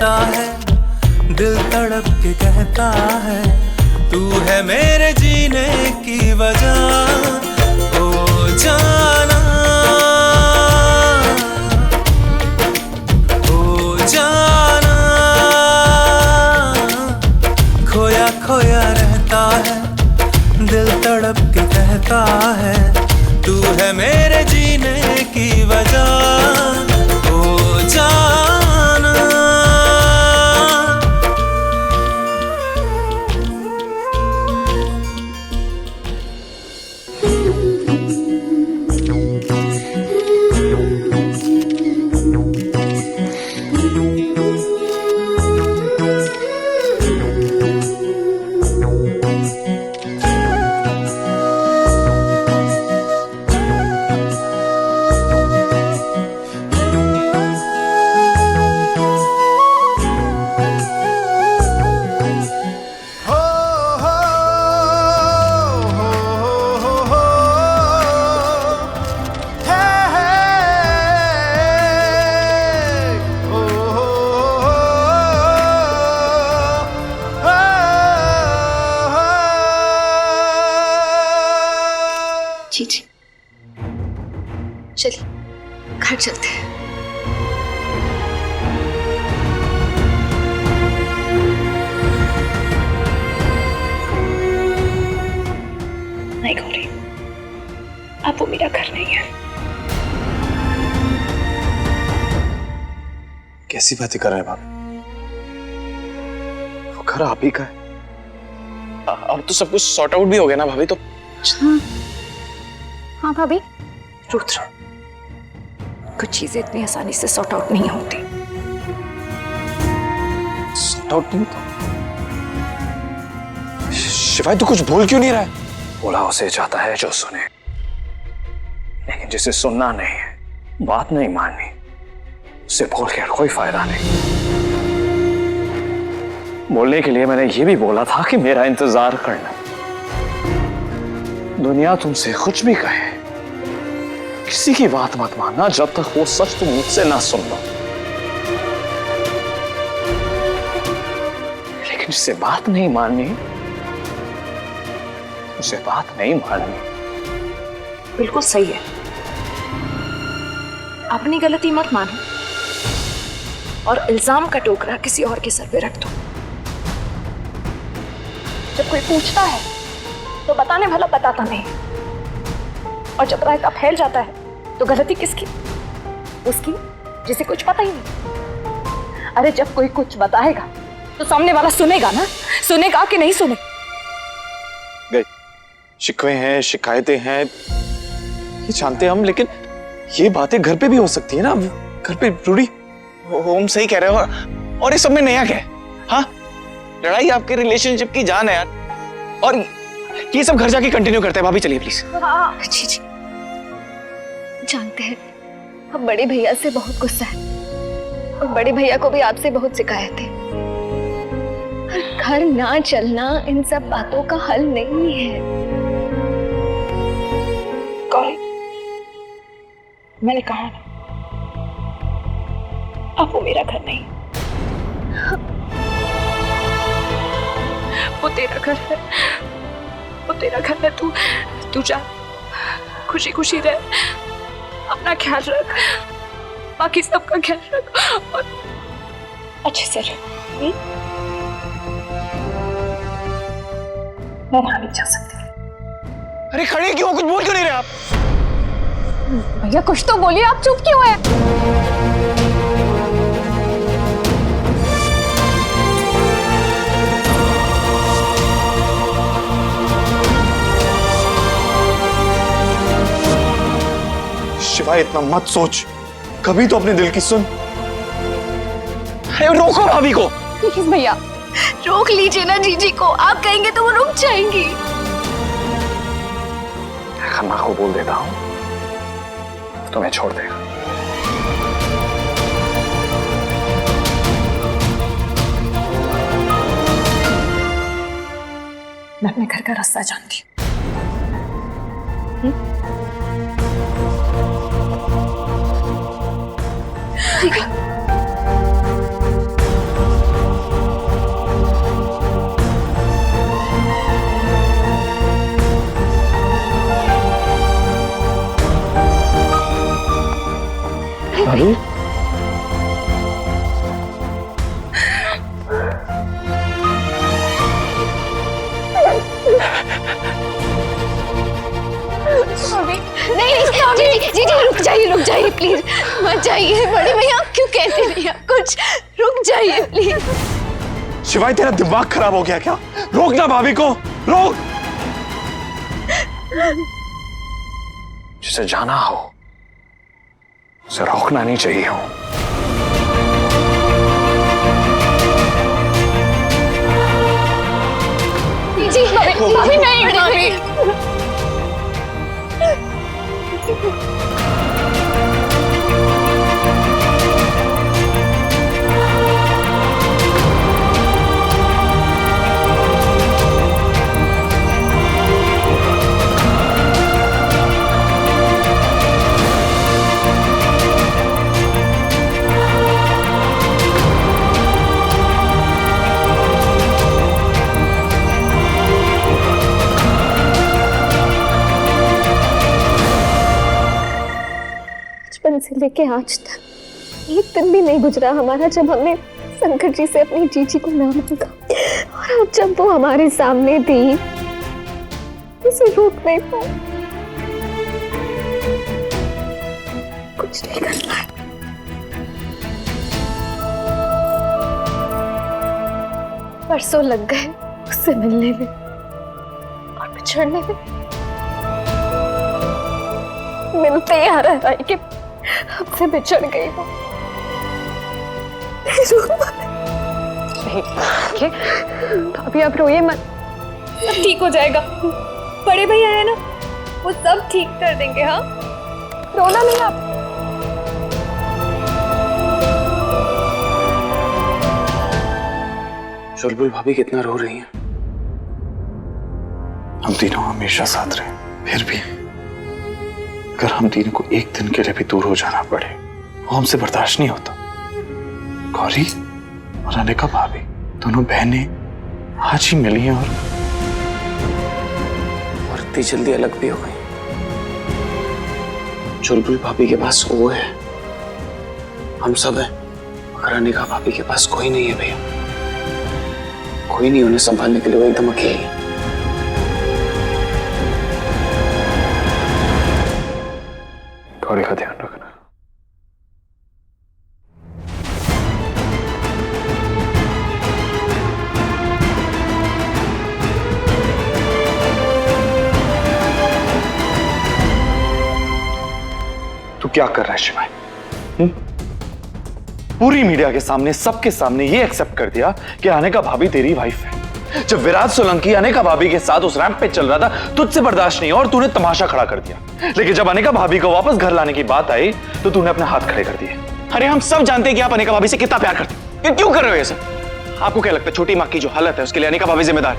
रहता है, दिल तड़प के कहता है तू है मेरे जीने की वजह। ओ जाना, ओ जाना, खोया खोया रहता है, दिल तड़प के कहता है तू है मेरे जीने की वजह। ओ जाना, जी जी, चलिए घर चलते हैं। नहीं गौरी, अब वो मेरा घर नहीं है। कैसी बातें कर रहे हैं भाभी? वो घर आप ही का है। अब तो सब कुछ सॉर्ट आउट भी हो गया ना भाभी? तो हाँ भाभी, रुद्र, कुछ चीजें इतनी आसानी से सॉर्ट आउट नहीं होती। सॉर्ट आउट नहीं होता? शिवाय तो कुछ बोल क्यों नहीं रहा है? बोला उसे चाहता है जो सुने, लेकिन जिसे सुनना नहीं है, बात नहीं माननी, उससे बोल के कोई फायदा नहीं। बोलने के लिए मैंने ये भी बोला था कि मेरा इंतजार करना। दुनिया तुमसे कुछ भी कहे, किसी की बात मत मानना जब तक वो सच तुम मुझसे ना सुन लो। लेकिन जिससे बात नहीं माननी, उसे बात नहीं माननी। बिल्कुल सही है, अपनी गलती मत मानो और इल्जाम का टोकरा किसी और के सर पे रख दो। जब कोई पूछता है तो बताने भला बताता नहीं, और जब रायता फैल जाता है तो गलती किसकी? उसकी जिसे कुछ पता ही नहीं। अरे जब कोई कुछ बताएगा तो सामने वाला सुनेगा ना, सुनेगा कि नहीं सुनेगा? गई शिकवे हैं, शिकायतें हैं, ये जानते हम, लेकिन ये बातें घर पे भी हो सकती है ना। घर पे रूडी, हम सही कह रहे हो। और इस सब में नया क्या है? हाँ, लड़ाई आपके रिलेशनशिप की जान है यार, और ये सब घर जाके कंटिन्यू करते हैं। भाभी चलिए प्लीज। जी जी, जानते हैं अब बड़े भैया से बहुत गुस्सा है, और बड़े भैया को भी आपसे बहुत शिकायत है। घर ना चलना इन सब बातों का हल नहीं है। गौरी, मैंने कहा ना, अब वो मेरा घर नहीं, वो तेरा घर है, वो तेरा घर है। तू जा, खुशी खुशी रह, अपना ख्याल रख, बाकी सबका ख्याल रख और अच्छे से रह। मैं वहां नहीं जा सकती। अरे खड़े क्यों, कुछ बोल क्यों नहीं रहे आप? भैया कुछ तो बोलिए, आप चुप क्यों है? शिवाय इतना मत सोच, कभी तो अपने दिल की सुन। अरे रोको भाभी को। प्लीज भैया, रोक लीजिए ना जीजी को, आप कहेंगे तो वो रुक जाएंगी। खन्ना को बोल देता हूं, तुम्हें छोड़ देगा। मैं अपने घर का रास्ता जानती हूँ। ठीक है। भाभी नहीं, जी रुक जाइए प्लीज, मत जाइए। बड़े भैया क्यों कहते नहीं आप कुछ, रुक जाइए प्लीज। शिवाय तेरा दिमाग खराब हो गया क्या? रोक ना भाभी को, रोक। जिसे जाना हो उसे रोकना नहीं चाहिए हो। जी भाभी नहीं, भाभी बचपन से लेके आज तक एक दिन भी नहीं गुजरा हमारा जब हमने शंकर जी से अपनी जीजी को नाम मांगा, और अब जब वो हमारे सामने थी उसे रोक नहीं पाए, कुछ नहीं कर पाए। परसों लग गए उससे मिलने में और बिछड़ने में। मिलते ही आ रहा है कि हमसे बिछड़ गई वो। भाभी आप रोइए मत, सब ठीक हो जाएगा। बड़े भैया है ना, वो सब ठीक कर देंगे। हाँ, रोना नहीं आप। चुलबुल भाभी कितना रो रही हैं। हम तीनों हमेशा साथ रहे, फिर भी अगर हम तीनों को एक दिन के लिए भी दूर हो जाना पड़े वो हमसे बर्दाश्त नहीं होता। गौरी और अनिका भाभी दोनों बहनें आज ही मिली हैं और इतनी जल्दी अलग भी हो गई। चुलबुल भाभी के पास वो है, हम सब हैं, मगर अनिका भाभी के पास कोई नहीं है भैया। कोई नहीं उन्हें संभालने के लिए, वो एकदम अकेली है। गौरी का ध्यान रखना। तू क्या कर रहा है शिवाय? पूरी मीडिया के सामने, सबके सामने ये एक्सेप्ट कर दिया कि अनिका भाभी तेरी वाइफ है। जब विराट सोलंकी अनिका भाभी के साथ उस रैंप पे चल रहा था तुझसे बर्दाश्त नहीं और तूने तमाशा खड़ा कर दिया। लेकिन जब अनिका भाभी को वापस घर लाने की बात आई तो तूने अपने हाथ खड़े कर दिए। अरे हम सब जानते हैं कि आप अनिका भाभी से कितना प्यार करते हैं, क्यों कर रहे हो ये सब? आपको क्या लगता है छोटी माँ की जो हालत है उसके लिए अनिका भाभी जिम्मेदार?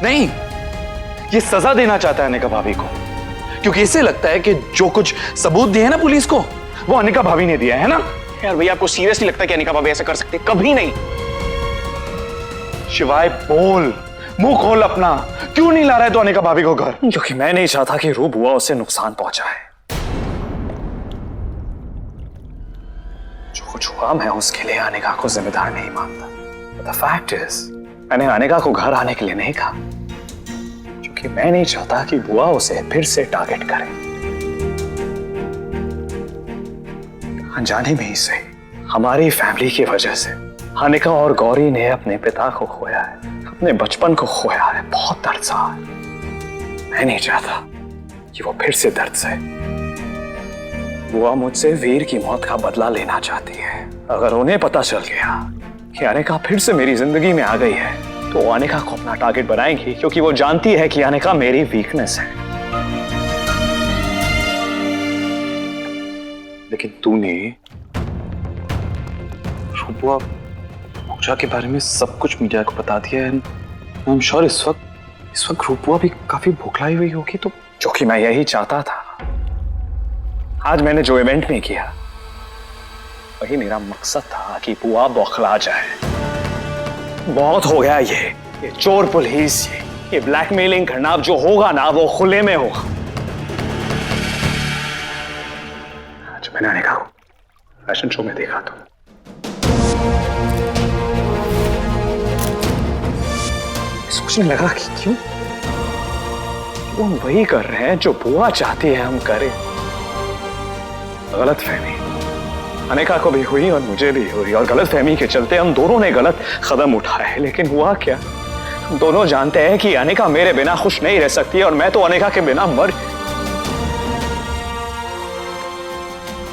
नहीं, ये सजा देना चाहता है अनिका भाभी को, क्योंकि इसे लगता है कि जो कुछ सबूत दिए हैं ना पुलिस को वो अनिका भाभी ने दिया है ना। यार भैया आपको सीरियसली लगता है कि अनिका भाभी ऐसा कर सकते? कभी नहीं। शिवाय बोल, मुंह खोल अपना, क्यों नहीं ला रहा है तो अनिका भाभी को घर? क्योंकि मैं नहीं चाहता कि रूप हुआ उसे नुकसान पहुंचाए। जो कुछ हुआ मैं उसके लिए अनिका को जिम्मेदार नहीं मानता। But the fact is, मैंने अनिका को घर आने के लिए नहीं कहा क्योंकि मैं नहीं चाहता कि बुआ उसे फिर से टारगेट करे। अनजाने में ही सही, हमारी फैमिली की वजह से अनिका और गौरी ने अपने पिता को खोया है, अपने बचपन को खोया है, बहुत दर्द सहा है। मैं नहीं चाहता कि वो फिर से दर्द सहे। बुआ मुझसे वीर की मौत का बदला लेना चाहती है। अगर उन्हें पता चल गया कि अनिका फिर से मेरी जिंदगी में आ गई है तो वो अनिका को अपना टारगेट बनाएंगी, क्योंकि वो जानती है कि अनिका मेरी वीकनेस है। लेकिन तूने रूपुआ पूजा के बारे में सब कुछ मीडिया को बता दिया है। आई एम श्योर इस वक्त रूपुआ भी काफी भुखलाई हुई होगी, तो जो कि मैं यही चाहता था। आज मैंने जो इवेंट में किया वही मेरा मकसद था कि बुआ बौखला जाए। बहुत हो गया ये चोर पुलिस, ये ब्लैकमेलिंग करना। अब जो होगा ना वो खुले में होगा। जो मैंने अनिका को फैशन शो में देखा तो सोचने लगा कि क्यों हम वही कर रहे हैं जो बुआ चाहती है हम करें। गलत फहमी अनेका को भी हुई और मुझे भी हुई, और गलत फहमी के चलते हम दोनों ने गलत कदम उठाए। लेकिन हुआ क्या, हम दोनों जानते हैं कि अनेका मेरे बिना खुश नहीं रह सकती और मैं तो अनेका के बिना मर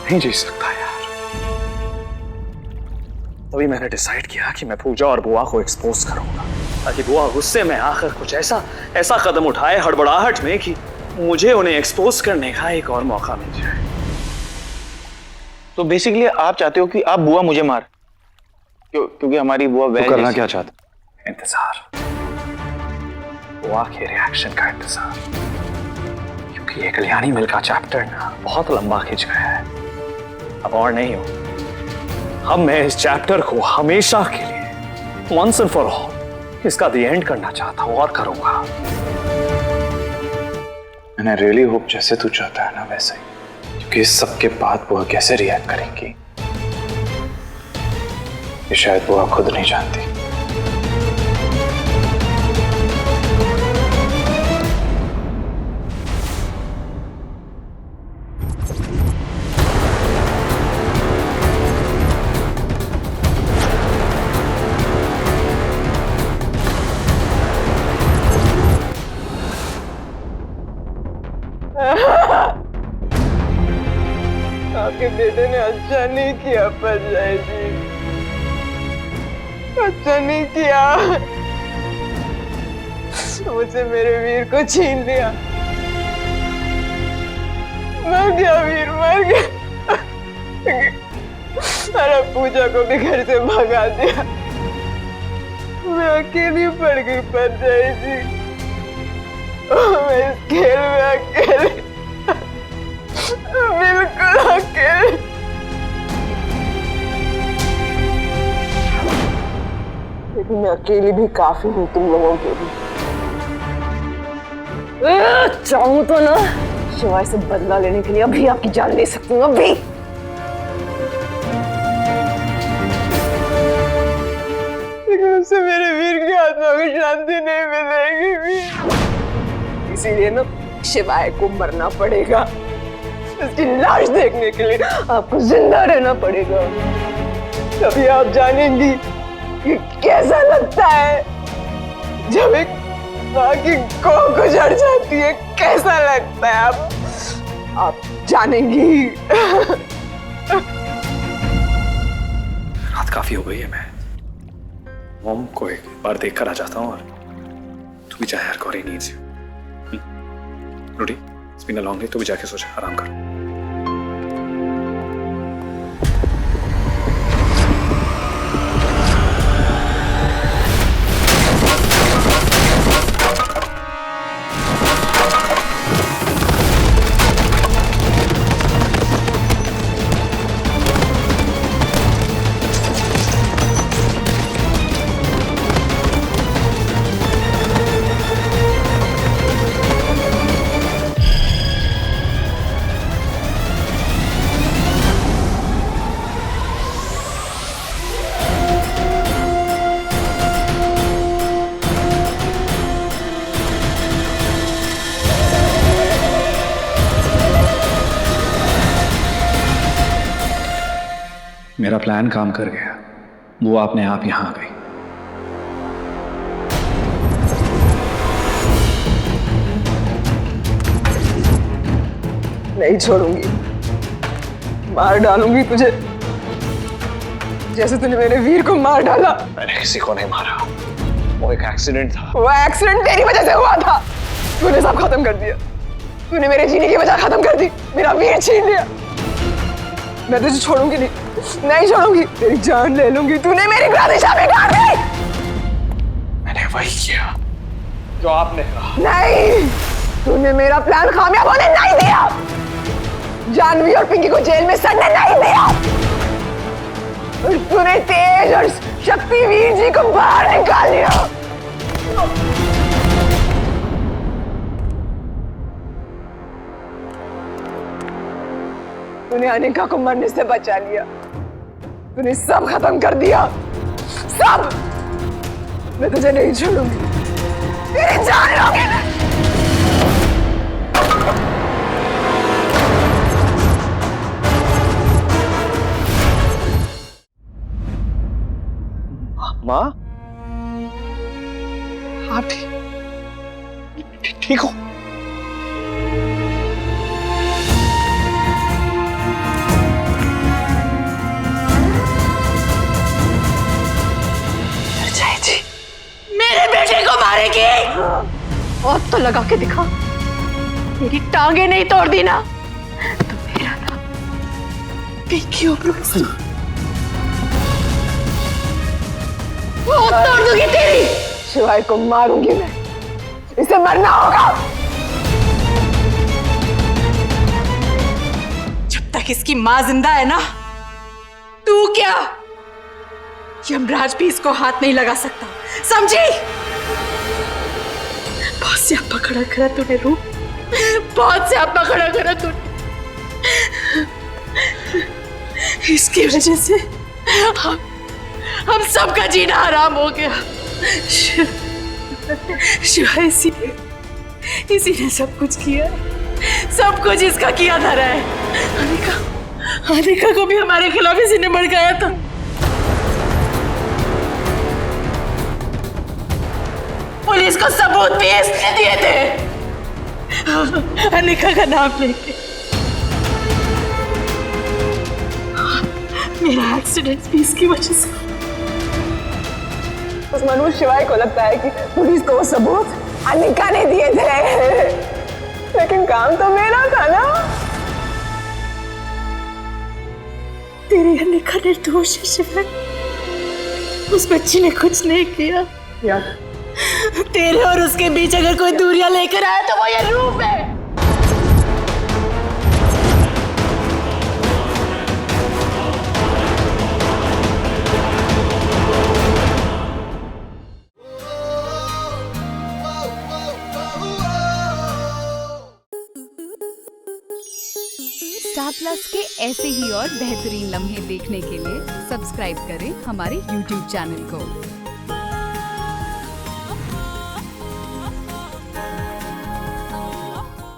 नहीं जी सकता यार। तभी मैंने डिसाइड किया कि मैं पूजा और बुआ को एक्सपोज करूंगा, ताकि बुआ गुस्से में आकर कुछ ऐसा कदम उठाए हड़बड़ाहट में कि मुझे उन्हें एक्सपोज करने का एक और मौका मिल जाए। तो बेसिकली आप चाहते हो कि आप बुआ मुझे मार, क्योंकि हमारी बुआ वह करना क्या चाहते? इंतजार, बुआ के रिएक्शन का इंतजार, क्योंकि ये कल्याणी मिल का चैप्टर ना बहुत लंबा खिंच गया है, अब और नहीं हो। अब मैं इस चैप्टर को हमेशा के लिए वंस एंड फॉर ऑल इसका दी एंड करना चाहता हूं और करूंगा। मैंने रियली होप जैसे तू चाहता है ना वैसे ही, क्योंकि इस सब के बाद बुआ कैसे रिएक्ट करेंगी ये शायद बुआ खुद नहीं जानती। आपके बेटे ने अच्छा नहीं किया परजाई जी, अच्छा नहीं किया। मुझसे मेरे वीर को छीन लिया, मर गया वीर, मर गया। अरे पूजा को भी घर से भगा दिया, मैं अकेली पड़ गई परजाई जी। मैं इस खेल में अकेले, बिल्कुल अकेले। लेकिन मैं अकेली भी काफी हूँ तुम लोगों के लिए। चाहूँ तो ना शिवाय से बदला लेने के लिए अभी आपकी जान ले सकती हूँ, अभी। लेकिन उससे मेरे वीर की आत्मा को शांति नहीं मिलेगी भी। इसीलिए ना शिवाय को मरना पड़ेगा, उसकी लाश देखने के लिए आपको जिंदा रहना पड़ेगा। तभी आप जानेंगी कि कैसा लगता है जब एक माँ की कोख गुजर जाती है, कैसा लगता है आप जानेंगी। रात काफी हो गई है, मैं मॉम को एक बार देख कर आ जाता हूँ, और तू भी चाहे यार, Gauri needs you. Rudy, it's been a long day, तू भी जाके सोच, आराम कर। मेरा प्लान काम कर गया, वो अपने आप यहां आ गई। नहीं छोड़ूंगी, मार डालूंगी तुझे, जैसे तूने मेरे वीर को मार डाला। मैंने किसी को नहीं मारा, वो एक एक्सीडेंट था। वो एक्सीडेंट तेरी वजह से हुआ था, तूने सब खत्म कर दिया, तूने मेरे जीने की वजह खत्म कर दी, मेरा वीर छीन लिया। मैं तुझे छोड़ूंगी नहीं, नहीं छोड़ूंगी, तेरी जान ले लूंगी। तूने मेरी दिशा में गाड़ दी। मैंने वही किया जो आपने कहा। नहीं, तूने मेरा प्लान कामयाब होने नहीं दिया। जानवी और पिंकी को जेल में सड़ने नहीं दिया, और तूने तेज और शक्तिवीर जी को बाहर निकाल लिया। तूने अनिका को मरने से बचा लिया, तूने सब खत्म कर दिया, सब। मैं तुझे नहीं छोड़ूंगी, तेरी जान लूंगी मैं। माँ, आप ठीक हो? मेरे बेटे को मारेगी? और तो लगा के दिखा, मेरी टांगे नहीं तोड़ दी ना तो मेरा नाम पिंकी ओब्रोस वो तोड़ दूंगी तेरी। शिवाय को मारूंगी मैं, इसे मरना होगा। जब तक इसकी मां जिंदा है ना, तू क्या यमराज भी इसको हाथ नहीं लगा सकता, समझी? बहुत स्यापा खड़ा करा तूने रूप, बहुत स्यापा खड़ा करा तूने। इसकी वजह से हम सबका जीना हराम हो गया। शिवाय इसी ने सब कुछ किया, सब कुछ इसका किया धरा है। अनिका को भी हमारे खिलाफ इसी ने भड़काया था। पुलिस को सबूत भी इसने दिए थे अनिका का नाम लेके। मेरा एक्सीडेंट भी इसकी वजह से। उस मनोज शिवाय को लगता है कि पुलिस को वो सबूत अनिका ने दिए थे, लेकिन काम तो मेरा था ना। तेरी अनिका निर्दोष है शिवाय, उस बच्ची ने कुछ नहीं किया। तेरे और उसके बीच अगर कोई दूरियां लेकर आया तो वो ये रूप है। स्टार प्लस के ऐसे ही और बेहतरीन लम्हे देखने के लिए सब्सक्राइब करें हमारे YouTube चैनल को।